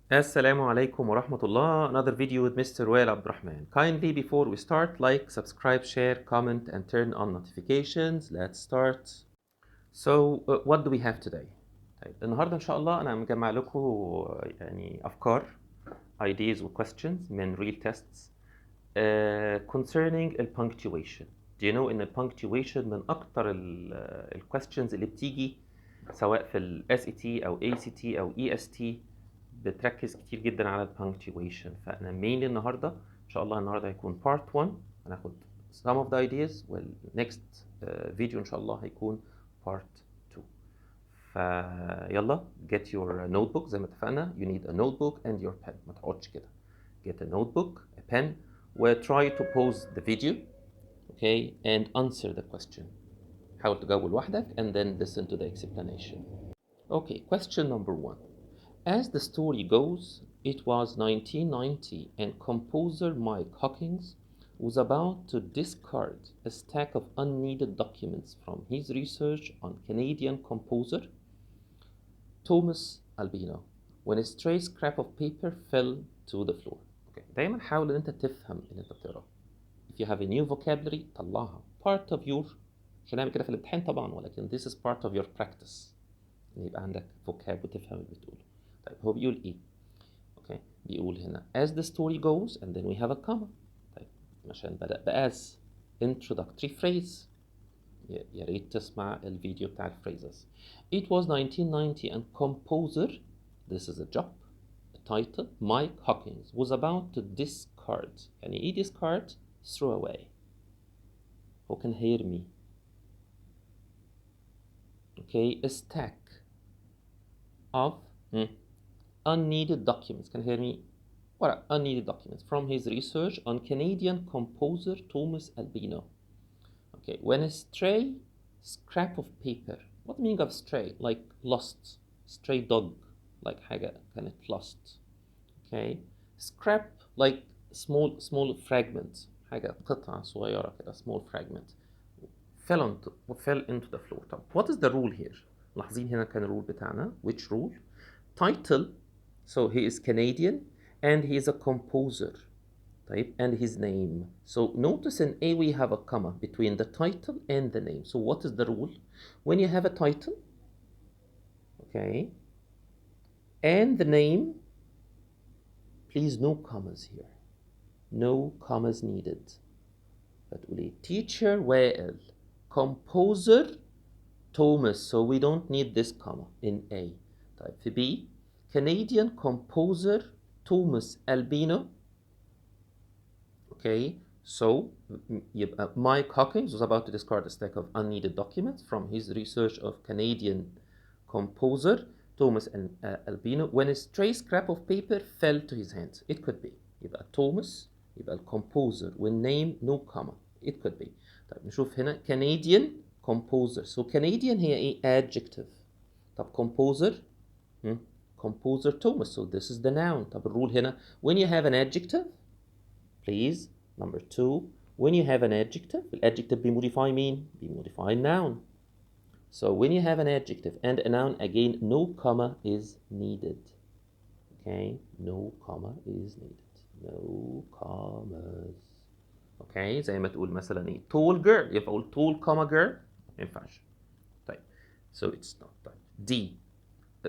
Assalamu alaikum wa rahmatullah. Another video with Mr. Wael Abdurrahman. Kindly, before we start, like, subscribe, share, comment, and turn on notifications. Let's start. So, what do we have today? طيب النهارده إن شاء الله أنا مجمع لكم يعني أفكار, ideas و questions من real tests concerning punctuation. Do you know إن punctuation من أكتر questions اللي بتيجي سواء في ال SAT أو ACT أو EST بتركز كتير جدا على punctuation. فأنا mainly النهارده إن شاء الله النهارده هيكون part 1 هناخد some of the ideas وال next video إن شاء الله هيكون part 2. فيلا get your notebook زي ما اتفقنا. You need a notebook and your pen. ما تقعدش كده. Get a notebook, a pen, و try to pause the video, okay, and answer the question. حاول تجاوب لوحدك and then listen to the explanation. Okay, question number 1. As the story goes, it was 1990 and composer Mike Hawkins was about to discard a stack of unneeded documents from his research on Canadian composer Thomas Albino when a stray scrap of paper fell to the floor. Okay. دايما حاول ان انت تفهم اللي انت بتقراه. If you have a new vocabulary طلعها. Part of your مش هنعمل كده في الامتحان طبعا ولكن this is part of your practice. ان يبقى عندك vocab وتفهم اللي بتقوله. طيب هو بيقول ايه؟ اوكي بيقول هنا as the story goes and then we have a comma. طيب عشان بدأ بas introductory phrase. يا ريت تسمع الفيديو بتاع الفريزز. It was 1990 and composer, this is a job, a title, Mike Hawkins was about to discard. يعني ايه discard? Throw away. Who can hear me? Okay, a stack of unneeded documents. Can hear me? What unneeded documents from his research on Canadian composer Thomas Albino. Okay, when a stray scrap of paper. What the meaning of stray? Like lost, stray dog, like حاجة كانت lost. Okay, scrap like small fragment, حاجة قطعة صغيرة كده, small fragment. fell into the floor. طب what is the rule here? لاحظين هنا كان الرول بتاعنا. Which rule? Title. So he is Canadian and he is a composer. Type and his name. So notice in A we have a comma between the title and the name. So what is the rule? When you have a title, okay, and the name, please no commas here. No commas needed. فتقولي teacher Wael, composer Thomas. So we don't need this comma in A. Type في B, Canadian composer Thomas Albino. Okay, so Mike Hawkins was about to discard a stack of unneeded documents from his research of Canadian composer Thomas Albino when a stray scrap of paper fell to his hands. It could be يبقى Thomas يبقى composer والname no comma. It could be. طيب نشوف هنا Canadian composer. So Canadian هي ايه? Adjective. طب composer composer Thomas. So this is the noun. طب الرول هنا when you have an adjective, please, number 2, when you have an adjective, الadjective بيمودify مين؟ بيمودify noun. So when you have an adjective and a noun, again, no comma is needed. Okay, no comma is needed. No commas. Okay, زي ما تقول مثلا ايه tall girl, ينفع اقول tall comma girl؟ ما ينفعش. طيب, so it's not. طيب, D.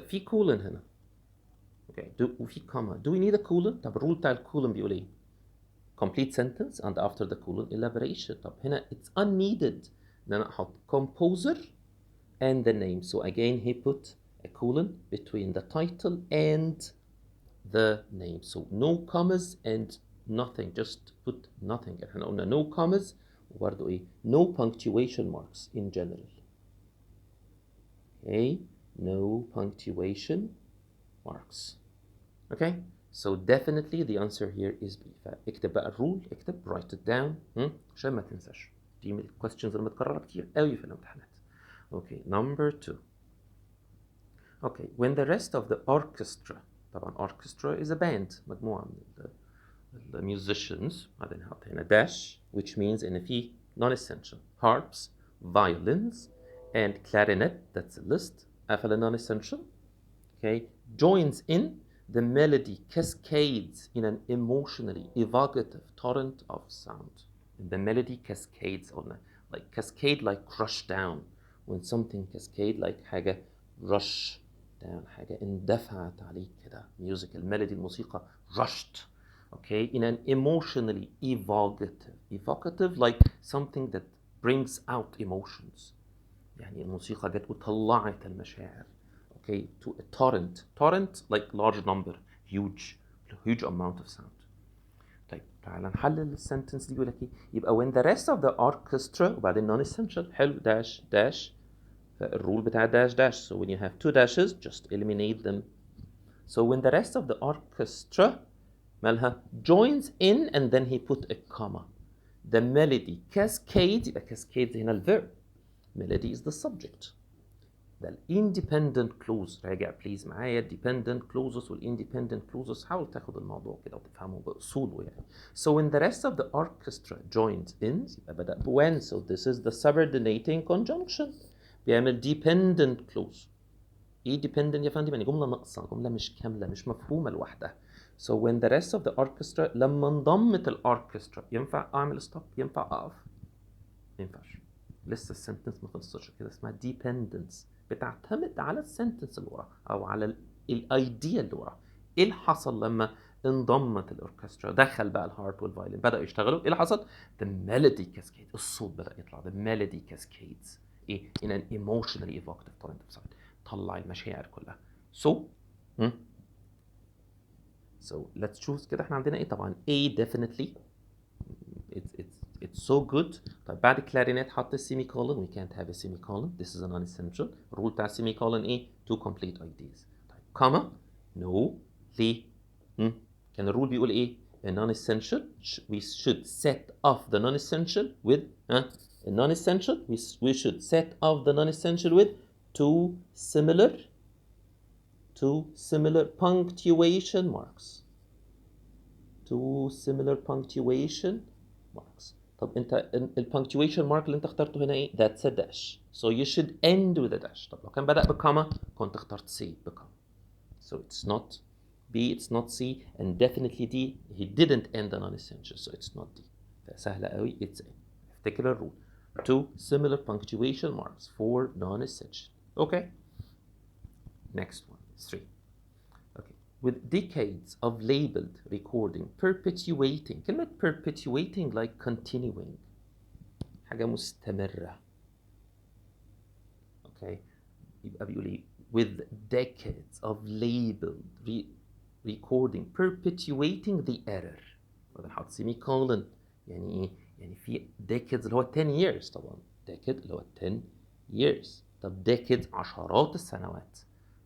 في colon هنا. Okay, وفي comma. Do we need a colon؟ طب الرول بتاع الكولون بيقول ايه؟ complete sentence and after the colon elaboration. طب هنا it's unneeded ان انا احط composer and the name. So again he put a colon between the title and the name. So no commas and nothing, just put nothing. احنا قلنا no commas وبرضه ايه no punctuation marks in general. Okay, no punctuation marks. Okay, so definitely the answer here is B. فاكتب بقى الرول, اكتب write it down عشان ما تنساش. دي من questions اللي متكررة كتير قوي في الامتحانات. Okay, number 2. Okay, when the rest of the orchestra, طبعا orchestra is a band, مجموعة من musicians, بعدين نحط هنا dash, which means إن في non-essential harps, violins, and clarinet, that's a list. قفل non-essential. Okay, joins in. the melody cascades in an emotionally evocative torrent of sound. The melody cascades on like cascade, like rush down. When something cascade, like حاجة rush down, حاجة اندفعت عليك كده. Musical melody, الموسيقى rushed. Okay, in an emotionally evocative, like something that brings out emotions. يعني الموسيقى جت وطلعت المشاعر. Okay, to a torrent like large number, huge amount of sound. طيب تعال نحلل السنتنس دي. يقول لك ايه؟ يبقى when the rest of the orchestra وبعدين non essential. حلو. dash الرول بتاع dash. So when you have two dashes just eliminate them. So when the rest of the orchestra مالها joins in and then he put a comma. The melody cascades. يبقى cascades هنا الverb. Melody is the subject. ده independent clause. راجع بليز معايا dependent clauses والindependent clauses. حاول تاخد الموضوع كده وتفهمه بأصوله يعني. So when the rest of the orchestra joins in يبقى بدأ when. So this is the subordinating conjunction. بيعمل dependent clause. ايه dependent يا فندم؟ يعني جملة ناقصة، جملة مش كاملة، مش مفهومة لوحدها. So when the rest of the orchestra لما انضمت الأوركسترا ينفع أعمل stop؟ ينفع أقف؟ ما ينفعش. لسه السنتنس ما خلصتش كده. اسمها dependence. بتعتمد على السنتنس اللي وراها او على الايديا اللي وراها. ايه اللي حصل لما انضمت الاوركسترا؟ دخل بقى الهارب والفايلين بداوا يشتغلوا. ايه اللي حصل؟ the melody cascade. الصوت بدا يطلع. the melody cascades ايه in an emotionally evocative torrent of sound. طلع المشاعر كلها. so let's choose كده. احنا عندنا ايه؟ طبعا A definitely. It's so good. طيب بعد clarinet حط السيمي كولون. we can't have a semicolon. this is a non-essential. الرول بتاع السيمي كولون ايه؟ two complete ideas. طيب comma no. ليه؟ كان الرول بيقول ايه؟ a non-essential we should set off the non-essential with a non-essential we should set off the non-essential with two similar punctuation marks. two similar punctuation marks. طب انت البنكتويشن مارك اللي انت اخترته هنا ايه؟ that's a dash. So you should end with a dash. طب لو كان بدأ بكما كنت اخترت C بكما. So it's not B, it's not C, and definitely D. He didn't end the non-essential, so it's not D. فسهلة قوي. It's A. افتكر الرول. two similar punctuation marks for non-essential. Okay. Next one. 3. With decades of labeled recording perpetuating. كلمة perpetuating like continuing. حاجة مستمرة. Okay. يبقى بيقول ايه؟ with decades of labeled recording perpetuating the error. وده نحط سيمي كولن. يعني ايه؟ يعني في decades اللي هو 10 years طبعا. decade اللي هو 10 years. طب decades عشرات السنوات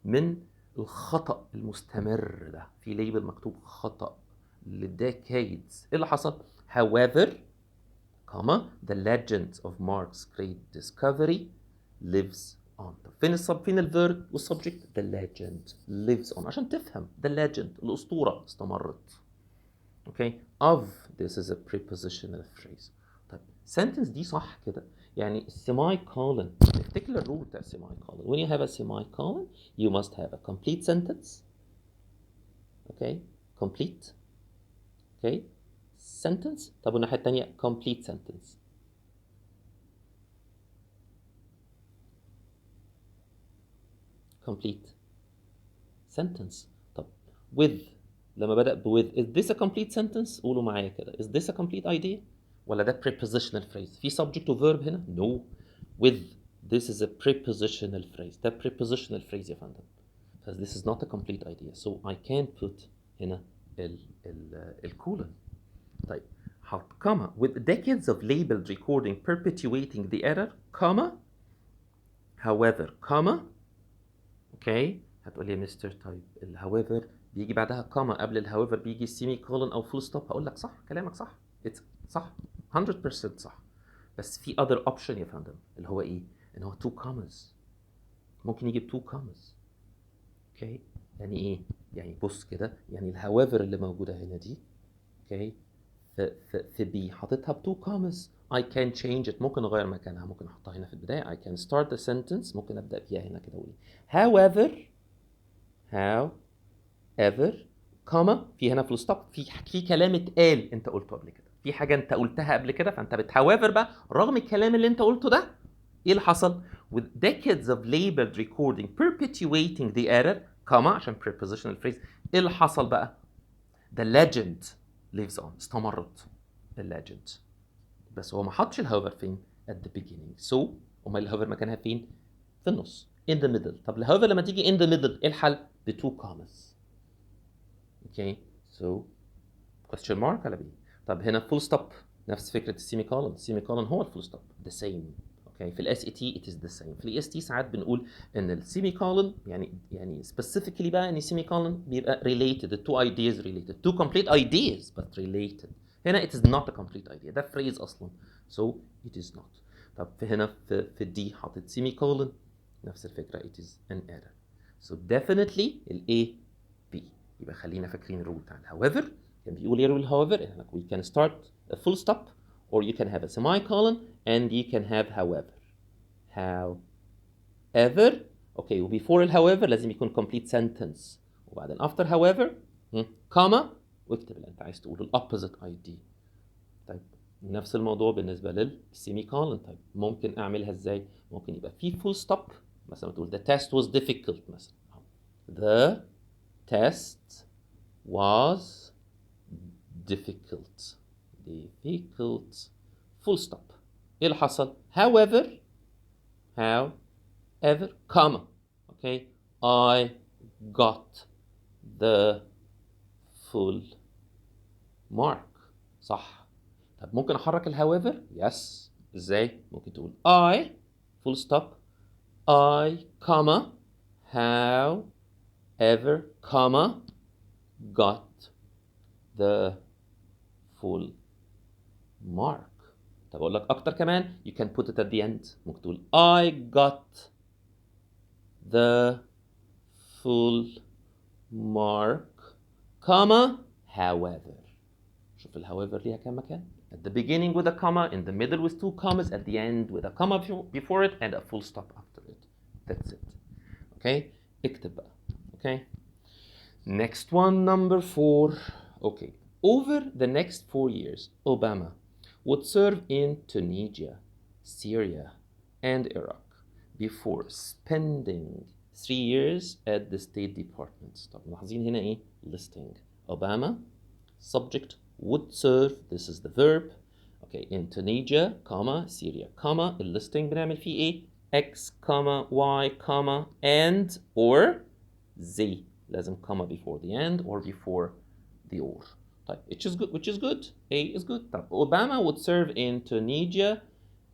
من الخطأ المستمر ده. في ليبل مكتوب خطأ لديكيدز. ايه اللي حصل؟ however the legend of Mark's great discovery lives on. فين الفيرب والسبجكت؟ the legend lives on. عشان تفهم the legend الأسطورة استمرت. Okay. of this is a prepositional phrase. طيب sentence دي صح كده. يعني semicolon. افتكر الرول بتاع semicolon. when you have a semicolon you must have a complete sentence. Okay. complete. Okay. sentence. طب والناحية التانية complete sentence. complete sentence. طب with لما بدأ with is this a complete sentence؟ قولوا معايا كده. is this a complete idea؟ ولا ده prepositional phrase؟ في subject و verb هنا؟ no. with this is a prepositional phrase. ده prepositional phrase يا فندم. because this is not a complete idea. So I can't put هنا الكولن. طيب حط comma with decades of labeled recording perpetuating the error comma however comma. okay. هتقول لي يا مستر طيب however بيجي بعدها comma قبل however بيجي سيمي كولن او full stop. هقول لك صح، كلامك صح. it's صح 100% صح. بس في other option يا فندم اللي هو ايه؟ ان هو two commas. ممكن يجي two commas. اوكي. يعني ايه؟ يعني بص كده. يعني الهاويفر اللي موجوده هنا دي اوكي في بي حاططها ب two commas. I can change it. ممكن اغير مكانها. ممكن احطها هنا في البدايه. I can start the sentence. ممكن ابدا فيها هنا كده اقول however ever كوما في هنا فول ستوب، في كلام اتقال انت قلته قبل كده، في حاجه انت قلتها قبل كده، فانت بتهاوفر بقى رغم الكلام اللي انت قلته ده. ايه اللي حصل؟ with decades of labeled recording perpetuating the error كوما عشان prepositional phrase. ايه اللي حصل بقى؟ the legend lives on، استمرت الليجند، بس هو ما حطش الهاوفر فين؟ at the beginning. so امال الهاوفر مكانها فين؟ في النص in the middle. طب الهاوفر لما تيجي in the middle ايه الحل؟ ب 2 commas. اوكي so question mark على B. طب هنا full stop نفس فكره السيمي كولون، السيمي كولون هو الفول ستوب the same. اوكي في الاس اي تي it is the same. في الاس تي ساعات بنقول ان السيمي كولون يعني specifically بقى ان السيمي كولون بيبقى related the two ideas related two complete ideas but related. هنا it is not a complete idea، ده phrase اصلا so it is not. طب في هنا في دي حاطط سيمي كولون نفس الفكره it is an error. so definitely ال A B. يبقى خلينا فاكرين الرول بتاع however. كان بيقول ايه الرول however؟ we can start a full stop or you can have a semicolon and you can have however. however اوكي وبيفور however لازم يكون complete sentence، وبعدين after however comma واكتب اللي انت عايز تقوله الopposite ID. طيب نفس الموضوع بالنسبه للسيمي كولون. طيب ممكن اعملها ازاي؟ ممكن يبقى في full stop مثلا تقول the test was difficult مثلا the test was difficult full stop. ايه اللي حصل؟ however comma okay I got the full mark. صح. طب ممكن احرك الhowever؟ yes. ازاي؟ ممكن تقول I full stop I comma however comma got the full mark. طب اقول لك اكتر كمان you can put it at the end. ممكن تقول I got the full mark comma however. شوف however ليها كام مكان؟ at the beginning with a comma, in the middle with 2 commas, at the end with a comma before it and a full stop after it. That's it. Okay? اكتب بقى. Okay? Next one, number 4. Okay. Over the next 4 years, Obama would serve in Tunisia, Syria, and Iraq before spending 3 years at the State Department. طب ملاحظين هنا ايه؟ listing. Obama, subject, would serve, this is the verb. Okay, in Tunisia, comma, Syria, comma, listing بنعمل فيه ايه؟ X, comma, Y, comma, and, or, Z. لازم comma before the and or before the or. طيب which is good. A is good. طب Obama would serve in Tunisia,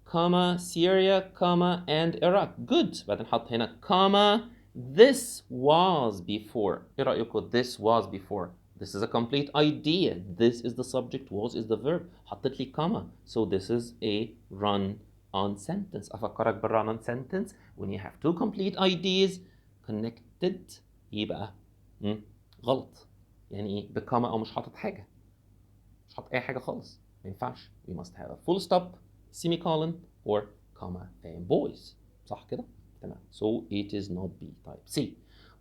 comma, Syria, comma, and Iraq. Good. بعدين حط هنا comma. This was before. ايه رأيكم؟ This was before. This is a complete idea. This is the subject. Was is the verb. حطيت لي comma. So this is a run-on sentence. أفكرك بالrun-on sentence. When you have two complete ideas connected يبقى غلط. يعني ايه؟ بكما او مش حاطط حاجه، مش حاطط اي حاجه خالص، ما ينفعش. We must have a full stop, semicolon or comma fanboys. صح كده؟ تمام. So it is not B. طيب C.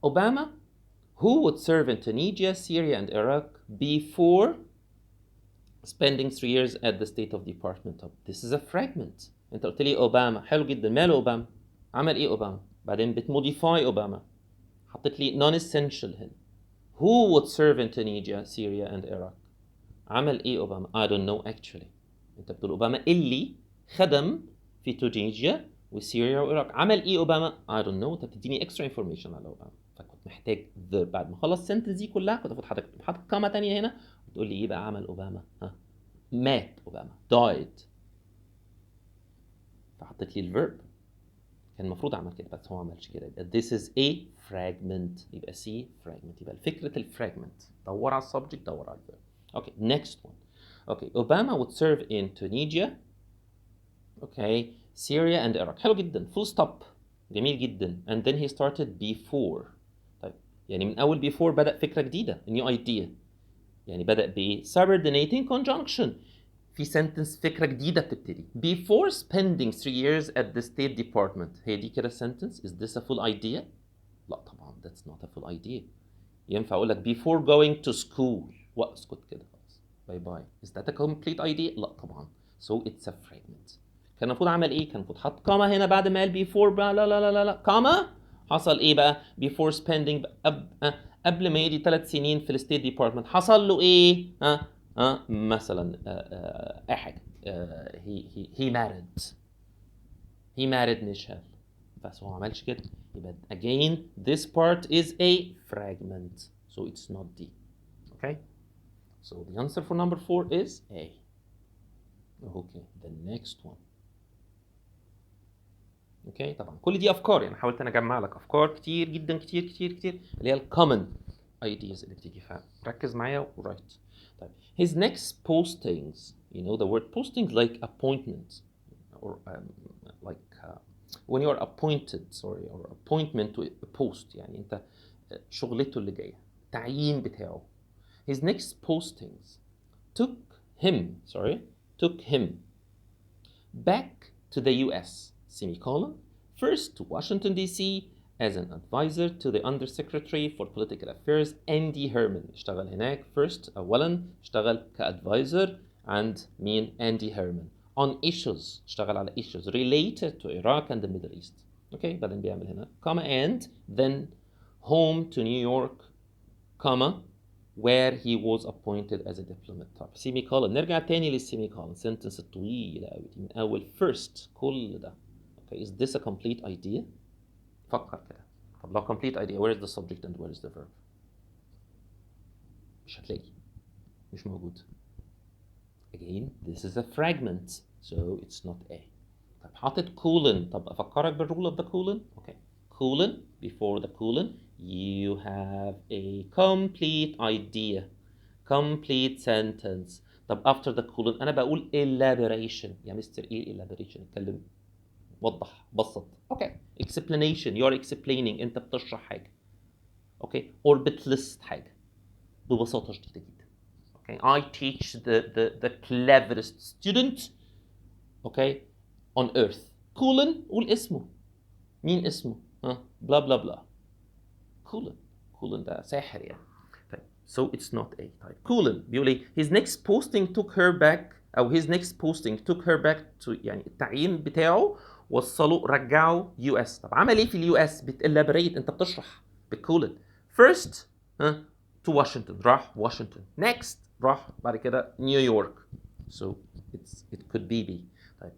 Obama who would serve in Tunisia, Syria and Iraq before spending 3 years at the State of Department of. This is a fragment. انت قلت لي اوباما، حلو جدا، ماله اوباما؟ عمل ايه اوباما؟ بعدين بتموديفاي اوباما، حطيت لي non-essential هنا. Who would serve in Tunisia, Syria and Iraq? عمل ايه اوباما؟ I don't know actually. انت بتقول اوباما اللي خدم في تونسيا وسوريا والعراق. عمل ايه اوباما؟ I don't know. انت بتديني extra information على اوباما، فكنت محتاج verb. بعد ما خلص السنتنس دي كلها كنت المفروض حاطط كاما تانية هنا وتقول لي ايه بقى عمل اوباما؟ ها؟ مات اوباما، died. فحطيت لي الفيرب. كان المفروض اعمل كده بس هو ما عملش كده. يبقى this is a fragment. يبقى C fragment. يبقى فكرة الفراجمنت دور على السبجكت، دور على الفيرب. Okay, next one. Okay, Obama would serve in Tunisia, okay, Syria and Iraq. حلو جدا. Full stop. جميل جدا. And then he started before. طيب يعني من أول before بدأ فكرة جديدة. A new idea. يعني بدأ ب subordinating conjunction. في sentence فكرة جديدة بتبتدي. Before spending 3 years at the State Department. هي دي كده sentence. Is this a full idea? لا طبعا. That's not a full idea. ينفع اقول لك before going to school واسكت كده خلاص باي باي. is that a complete idea؟ لا طبعا. so it's a fragment. كان المفروض عمل ايه؟ كان المفروض حط كاما هنا بعد ما قال before بقى. لا لا لا لا لا كاما. حصل ايه بقى؟ before spending قبل ما يجي 3 سنين في الستيت ديبارتمنت حصل له ايه؟ مثلا اي حاجه. he married نشال. بس هو ما عملش كده. يبقى again this part is a fragment. So it's not D. Okay? So the answer for number 4 is A. Okay, the next one. Okay, طبعا كل دي افكار، يعني حاولت انا اجمع لك افكار كتير جدا كتير كتير كتير اللي هي الكومن ideas اللي بتيجي فيها. ركز معايا ورايت. طيب his next postings, you know the word postings like appointment or like when you are appointed or appointment to a post، يعني انت شغلته اللي جايه التعيين بتاعه. his next postings took him back to the US semicolon first to Washington DC as an advisor to the Undersecretary for Political Affairs Andy Herman. اشتغل هناك first اولا اشتغل كادفايزر عند مين؟ Andy Herman on issues. اشتغل على issues related to Iraq and the Middle East. اوكي بعدين بيعمل هنا comma and then home to New York comma where he was appointed as a diplomat. طب سيمي كولن. نرجع تاني للسيمي كولن sentence الطويلة قوي دي من أول first كل ده. Okay, is this a complete idea؟ فكر كده. طب لو complete idea where is the subject and where is the verb؟ مش هتلاقي. مش موجود. Again, this is a fragment, so it's not A. طب حاطط colon. طب أفكرك بالrule of the colon. Okay, colon before the colon you have a complete idea. complete sentence. طب after the colon أنا بقول elaboration. يا مستر إيه elaboration؟ اتكلم وضح بسط. Okay. explanation. you are explaining. أنت بتشرح حاجة. Okay. or بتلست حاجة ببساطة شديدة جدا. Okay. I teach the cleverest student. Okay. on earth. colon قول اسمه. مين اسمه؟ بلا بلا بلا. colon ده ساحر يعني. So it's not A. طيب colon بيقول ايه؟ his next posting took her back أو his next posting took her back to يعني التعيين بتاعه وصله رجعه US. طب عمل ايه في اليو اس؟ بتelaborate. انت بتشرح بالcolon. first to Washington. راح واشنطن. next راح بعد كده نيويورك. So it could be B. طيب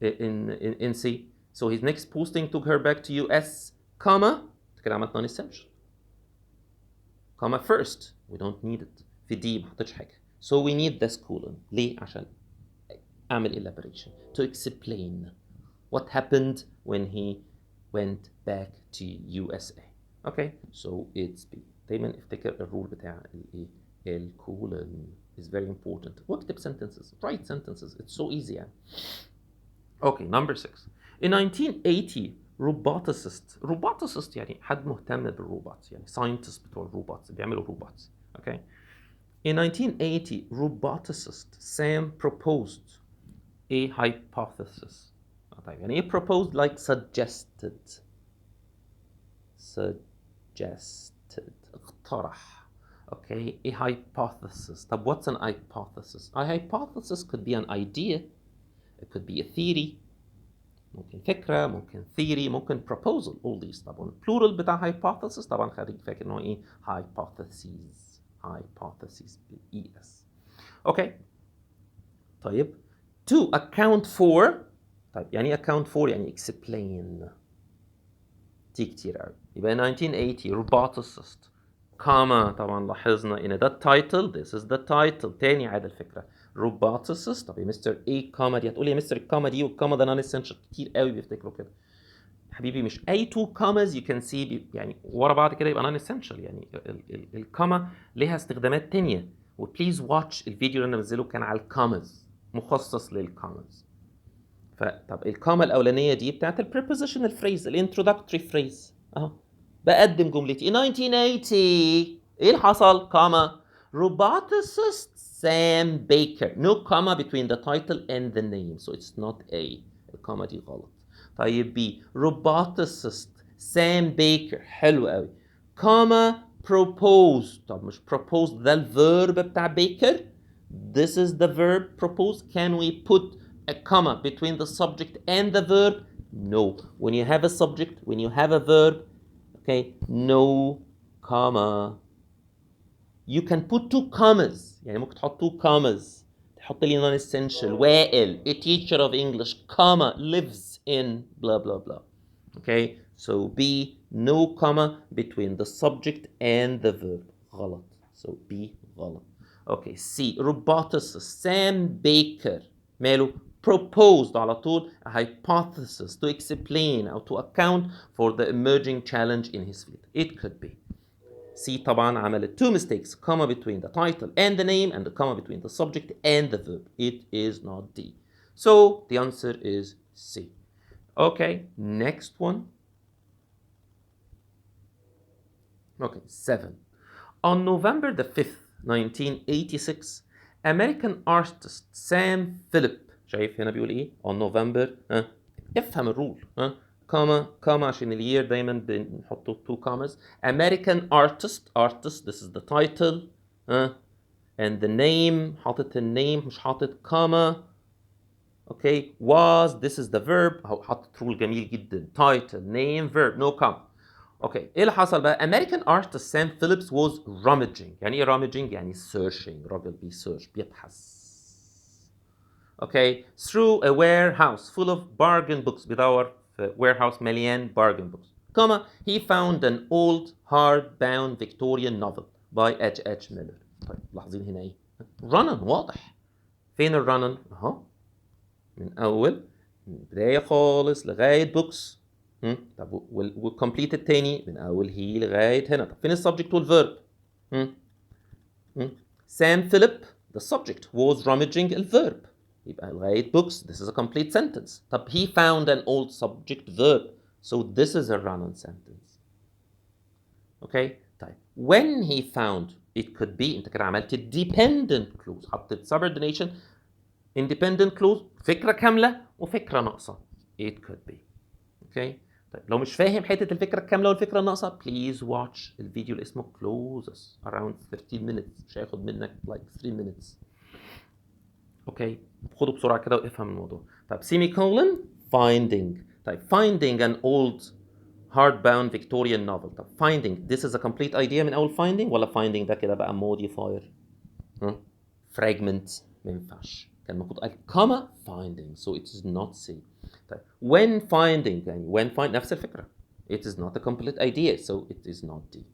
in C. So his next posting took her back to US comma كده عملت non-essential. comma first we don't need it. في دي ما حطيتش حاجة. so we need this colon. ليه؟ عشان أعمل elaboration to explain what happened when he went back to USA. okay so it's B. دايما افتكر الرول بتاع الايه الcolon is very important. واكتب sentences. write sentences. it's so easy يعني. okay number 6. in 1980 roboticist يعني حد مهتم بالروبوت يعني scientists بتوع الروبوت بيعملوا روبوت. okay in 1980 roboticist Sam proposed a hypothesis. طيب يعني ايه proposed؟ like suggested اقترح. okay a hypothesis. طب what's an hypothesis؟ a hypothesis could be an idea, it could be a theory, ممكن فكرة، ممكن theory، ممكن proposal. all these. طبعا plural بتاع hypothesis طبعا خليك فاكر انه ايه hypotheses بال-es. اوكي طيب to account for. طيب يعني account for يعني explain. دي كتير قوي. يبقى 1980 roboticist comma طبعا لاحظنا ان ده title. this is the title. تاني عاد الفكرة roboticist. طب يا مستر ايه كاما دي؟ هتقول لي يا مستر الكاما دي والكاما ده non essential. كتير قوي بيفتكروا كده. حبيبي مش اي two commas you can see يعني ورا بعض كده يبقى non essential. يعني الكاما ليها استخدامات تانية. وبليز واتش الفيديو اللي انا منزله كان على الكامز مخصص للكامز. فطب الكاما الاولانيه دي بتاعت البريبوزيشنال فريز الانترودكتوري فريز اهو بقدم جملتي. in 1980 ايه اللي حصل؟ كاما roboticist Sam Baker. no comma between the title and the name so it's not A. الكاما دي غلط. طيب B roboticist Sam Baker. حلو قوي. comma propose. طب مش propose ده الverb بتاع baker. This is the verb propose. Can we put a comma between the subject and the verb? No. When you have a subject, when you have a verb, okay, no comma. You can put two commas. يعني ممكن تحط two commas. تحط لي non-essential. وائل, a teacher of English, comma, lives in blah blah blah. Okay, so B, no comma between the subject and the verb. غلط. So B غلط. Okay, C, roboticist Sam Baker ماله proposed على طول a hypothesis to explain or to account for the emerging challenge in his field. It could be. C طبعا عملت two mistakes, comma between the title and the name and the comma between the subject and the verb. It is not D. So the answer is C. Okay, next one. Okay, 7. On November the 5th, 1986, American artist Sam Philip, شايف هنا بيقول ايه؟ On November, افهم الرول, comma عشان اليير دايما بنحطه two commas. American artist, this is the title, and the name, حاطط النame مش حاطط comma. Okay, was, this is the verb, حاطط رول جميل جدا. Title, name, verb, no comma. اوكي ايه اللي حصل بقى؟ American artist Sam Phillips was rummaging. يعني ايه rummaging؟ يعني searching. راجل بيسيرش بيبحث. اوكي through a warehouse full of bargain books. بيدور في warehouse مليان bargain books. Comma he found an old hardbound Victorian novel by H.H. Miller. طيب لاحظين هنا ايه؟ رنن واضح. فين الرنن؟ اهو من اول من البدايه خالص لغايه بوكس. طب والكومبليت التاني من اول هي لغايه هنا. طب فين السبجكت والفيرب؟ سام فيليب the subject was rummaging الفيرب يبقى لغايه books. This is a complete sentence. طب he found an old subject verb, so this is a run-on sentence. Okay, طيب when he found, it could be انت كده عملت dependent clause, حطيت subordination independent clause, فكره كامله وفكره ناقصه. It could be. Okay. طيب لو مش فاهم حته الفكره الكامله والفكره الناقصه please watch الفيديو اللي اسمه clauses around 13 minutes. مش هياخد منك like 3 minutes. اوكي خده بسرعه كده وافهم الموضوع. طيب semicolon finding. طيب finding an old hardbound Victorian novel. طب finding this is a complete idea من اول finding ولا finding ده كده بقى modifier؟ fragment ما ينفعش. كان المفروض قال comma finding, so it is not C. طيب when finding يعني when find نفس الفكرة. It is not a complete idea, so it is not D.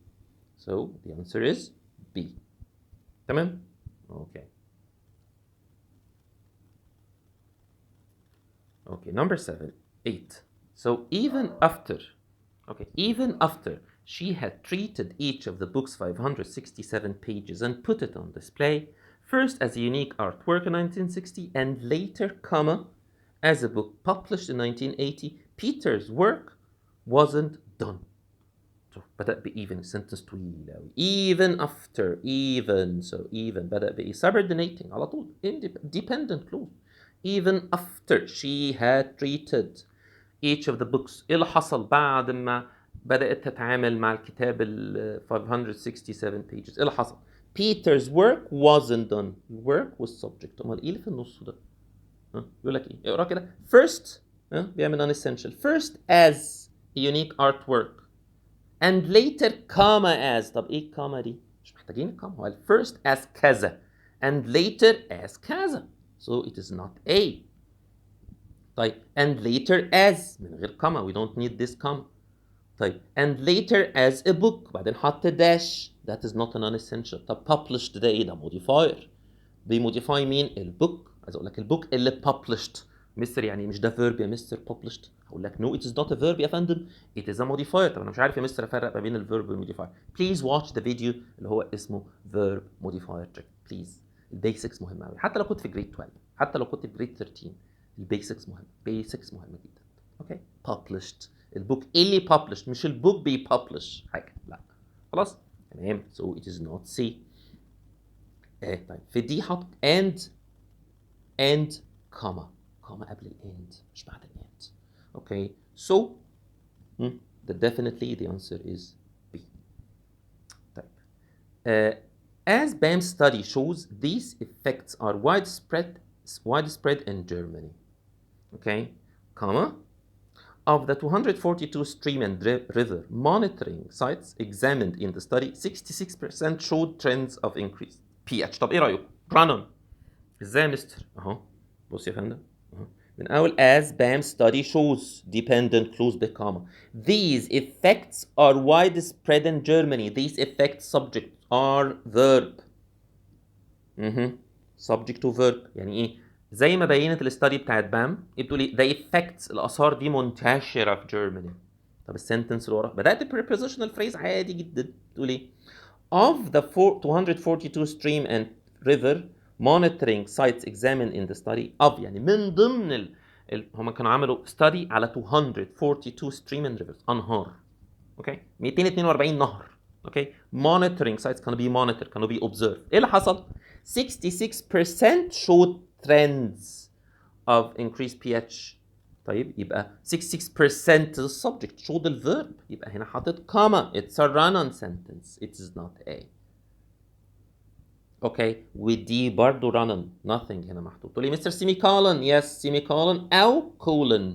So the answer is B. تمام؟ Okay. Okay, number 7, 8. So even after she had treated each of the book's 567 pages and put it on display, first as a unique artwork in 1960 and later, comma, as a book published in 1980, Peter's work wasn't done. So بدأ بإيفن sentence طويل أوي. Even after, even, so even بدأ بإيه subordinating على طول dependent clause. Even after she had treated each of the books. إيه اللي حصل بعد ما بدأت تتعامل مع الكتاب ال 567 pages؟ إيه اللي حصل؟ Peter's work wasn't done. Work was subject. أمال إيه اللي في النص ده؟ يقول لك إيه؟ اقرا كده. First بيعمل non-essential. First as a unique artwork and later comma as. طب إيه comma دي؟ مش محتاجين comma. هو first as كذا and later as كذا. So it is not A. طيب and later as من غير comma. We don't need this comma. طيب and later as a book. بعدين حط dash. That is not a non-essential. طب published ده ايه؟ ده modifier. بيموديفاي مين؟ البوك. عايز اقول لك البوك اللي published. مستر يعني مش ده verb يا مستر published؟ هقول لك no it is not a verb يا فندم. It is a modifier. طب انا مش عارف يا مستر افرق ما بين الverb والmodifier. Please watch the video اللي هو اسمه verb modifier trick. Please. البيسكس مهمة قوي. حتى لو كنت في جريد 12. حتى لو كنت في جريد 13. البيسكس مهمة. بيسكس مهمة جدا. اوكي published. البوك اللي published مش البوك بيpublish حاجة. لا. خلاص؟ تمام. So it is not C. طيب في دي حط and comma قبل الend مش بعد الend. Okay, so definitely the answer is B. As BAM's study shows, these effects are widespread in Germany. Okay, comma. Of the 242 stream and river monitoring sites examined in the study, 66% showed trends of increased pH. طب ايه رأيك؟ رنن ازاي يا مستر؟ اهو بص يا فندم اهو من اول as BAM study shows dependent clause بكامة. These effects are widespread in Germany. These effects subject are verb. subject to verb يعني ايه؟ زي ما بينت الاستادي بتاعت بام بتقول ايه؟ the effects الاثار دي منتشره في جيرماني. طب السنتنس اللي ورا بدات prepositional phrase عادي جدا تقول ايه؟ of the 242 stream and river monitoring sites examined in the study of يعني من ضمن هم كانوا عملوا study على 242 stream and rivers انهار. اوكي 242 نهر. اوكي monitoring sites كانوا monitor كانوا observe. ايه اللي حصل؟ 66% showed trends of increased pH. طيب يبقى 66% the subject showed the verb. يبقى هنا حاطط comma. It's a run-on sentence. It is not a. اوكي ودي برضه run-on. Nothing هنا محطوط. تقول لي مستر semicolon. Yes semicolon أو colon.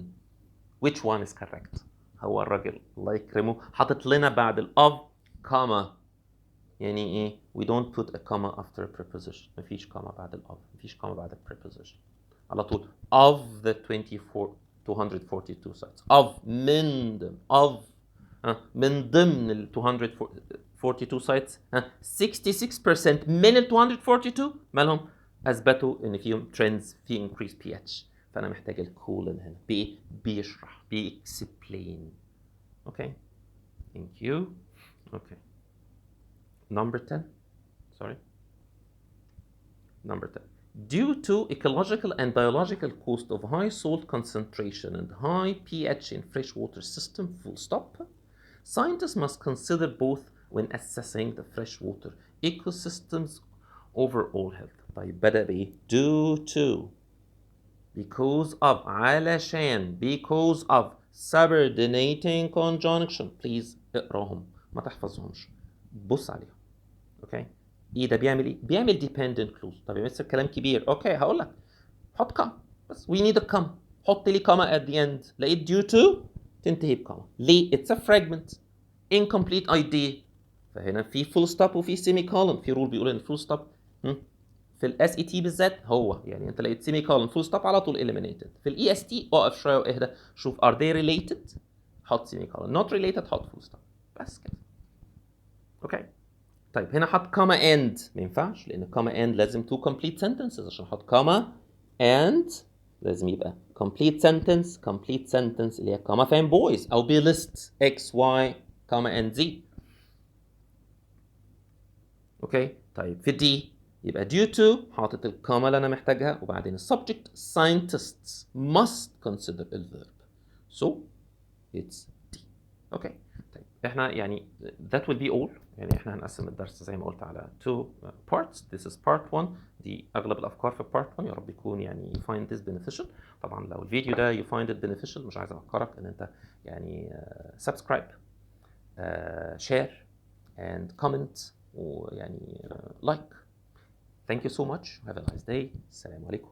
Which one is correct؟ هو الراجل الله يكرمه حاطط لنا بعد of comma. يعني ايه؟ we don't put a comma after a preposition. مفيش comma بعد of. مفيش comma بعد a preposition. على طول of the 242 sites. of من ضمن of من ضمن ال 242 sites 66% من ال 242 مالهم اثبتوا ان فيهم trends في increased pH. فانا محتاج الكولن هنا بيشرح explain. Okay, thank you. Okay, number 10. Sorry, number 10. Due to ecological and biological cost of high salt concentration and high pH in freshwater system, full stop, scientists must consider both when assessing the freshwater ecosystems overall health. طيب بدأ بإيه؟ Due to, because of, علشان, because of, subordinating conjunction. Please اقراهم ما تحفظهمش بص عليهم. اوكي ايه ده بيعمل ايه؟ بيعمل dependent clause. طب يا مستر كلام كبير. اوكي هقول لك حط كام بس we need a come. حط لي كاما at the end. لقيت due to تنتهي بكاما. ليه؟ it's a fragment incomplete ID. فهنا في full stop وفي semicolon. في رول بيقول ان full stop في الاس اي تي بالذات هو يعني انت لقيت semicolon full stop على طول eliminated. في الاي اس تي اقف شويه واهدى شوف are they related حط semicolon not related حط full stop بس كده. اوكي طيب هنا حط comma and ما ينفعش لان comma and لازم two complete sentences. عشان احط comma and لازم يبقى complete sentence اللي هي comma fan boys او be list x y comma and z. اوكي طيب في دي يبقى due to حاطط الكوما اللي انا محتاجها وبعدين السبجكت scientists must consider the verb. So it's D. اوكي طيب احنا يعني that will be all. يعني احنا هنقسم الدرس زي ما قلت على two parts. This is part 1. دي اغلب الافكار في part 1. يا رب يكون يعني you find this beneficial. طبعا لو الفيديو ده you find it beneficial مش عايز افكرك ان انت يعني subscribe share and comment ويعني like. Thank you so much. Have a nice day. السلام عليكم.